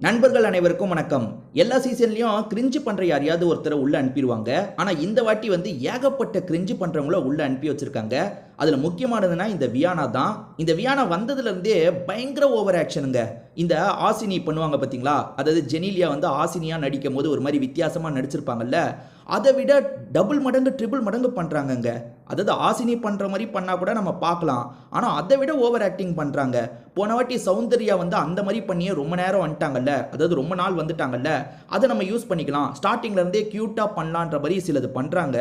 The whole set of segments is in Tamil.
நண்பர்கள் அனைவருக்கும் வணக்கம். எல்லா சீசன்லயும் கிரிஞ்சு பண்ற யாரையாவது ஒருத்தர உள்ள அனுப்பிருவாங்க. ஆனா இந்த வாட்டி வந்து ஏகப்பட்ட கிரிஞ்சு பண்றவங்கள உள்ள அனுப்பி வச்சிருக்காங்க. அதுல முக்கியமானதுன்னா இந்த வியானா தான். இந்த வியானா வந்ததுல இருந்தே பயங்கர ஓவர் ஆக்ஷனுங்க. இந்த ஆசினி பண்ணுவாங்க பாத்தீங்களா? அதாவது ஜெனிலியா வந்து ஆசினியா நடிக்கும்போது ஒரு மாதிரி வித்தியாசமா நடிச்சிருப்பாங்கல்ல. அதை விட டபுள் மடங்கு ட்ரிபிள் மடங்கு பண்றாங்கங்க. அதாவது ஆசினி பண்ற மாதிரி பண்ணா கூட நம்ம பார்க்கலாம். ஆனா அதை விட ஓவர் ஆக்டிங் பண்றாங்க. போன வாட்டி சௌந்தர்யா வந்து அந்த மாதிரி பண்ணியே ரொம்ப நேரம் வந்துட்டாங்கல்ல, அதாவது ரொம்ப நாள் வந்துட்டாங்கல்ல, அதை நம்ம யூஸ் பண்ணிக்கலாம். ஸ்டார்டிங்ல இருந்தே கியூட்டா பண்ணலான்ற மாதிரி சிலது பண்றாங்க.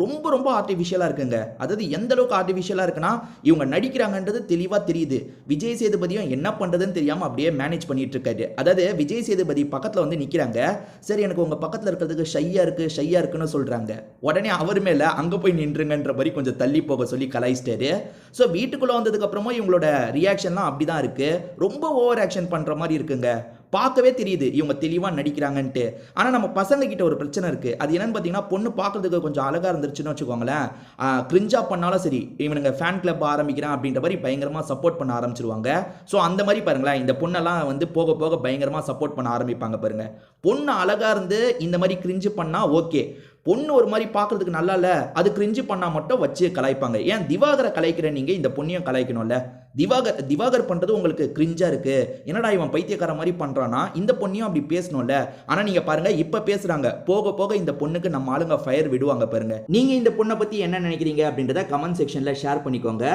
ரொம்ப ரொம்ப ஆர்டிஃபிஷியலா இருக்குங்க. அதாவது எந்த அளவுக்கு ஆர்டிஃபிஷியலா இருக்குன்னா இவங்க நடிக்கிறாங்கன்றது தெளிவா தெரியுது. விஜய் சேதுபதியும் என்ன பண்றதுன்னு தெரியாம அப்படியே மேனேஜ் பண்ணிட்டு இருக்காரு. அதாவது விஜய் சேதுபதி பக்கத்துல வந்து நிக்கிறாங்க. சரி, எனக்கு உங்க பக்கத்துல இருக்கிறதுக்கு ஷையா இருக்குன்னு சொல்றாங்க. உடனே அவர் மேல அங்க போய் நின்றுங்கன்ற மாதிரி கொஞ்சம் தள்ளி போக சொல்லி கலாய்ச்சிட்டாரு. ஸோ வீட்டுக்குள்ள வந்ததுக்கு அப்புறமா இவங்களோட ரியாக்ஷன்லாம் அப்படிதான் இருக்கு. ரொம்ப ஓவர் ஆக்ஷன் பண்ற மாதிரி இருக்குங்க. பார்க்கவே தெரியுது இவங்க தெளிவா நடிக்கிறாங்கன்ட்டு. ஆனா நம்ம பசங்க கிட்ட ஒரு பிரச்சனை இருக்கு. அது என்னன்னு பார்த்தீங்கன்னா, பொண்ணு பார்க்கறதுக்கு கொஞ்சம் அழகா இருந்துச்சுன்னு வச்சுக்கோங்களேன், கிரிஞ்சா பண்ணாலும் சரி, இவனுங்க ஃபேன் கிளப் ஆரம்பிக்கிறான் அப்படின்ற மாதிரி பயங்கரமா சப்போர்ட் பண்ண ஆரம்பிச்சிருவாங்க. ஸோ அந்த மாதிரி பாருங்களேன், இந்த பொண்ணெல்லாம் வந்து போக போக பயங்கரமா சப்போர்ட் பண்ண ஆரம்பிப்பாங்க பாருங்க. பொண்ணு அழகா இருந்து இந்த மாதிரி கிரிஞ்சு பண்ணா ஓகே. பொண்ணு ஒரு மாதிரி பார்க்கறதுக்கு நல்லா இல்ல, அது கிரிஞ்சு பண்ணா மட்டும் வச்சு கலாய்ப்பாங்க. ஏன் திவாகரை கலாய்க்கிற நீங்க இந்த பொண்ணையும் கலாய்க்கணும்ல? திவாகர் பண்றது உங்களுக்கு கிரிஞ்சா இருக்கு, என்னடா இவன் பைத்தியக்கார மாதிரி பண்றானா, இந்த பொண்ணையும் அப்படி பேசணும்ல. ஆனா நீங்க பாருங்க, இப்ப பேசுறாங்க, போக போக இந்த பொண்ணுக்கு நம்ம ஆளுங்க ஃபயர் விடுவாங்க பாருங்க. நீங்க இந்த பொண்ணை பத்தி என்ன நினைக்கிறீங்க அப்படின்றத கமெண்ட் செக்ஷன்ல ஷேர் பண்ணிக்கோங்க.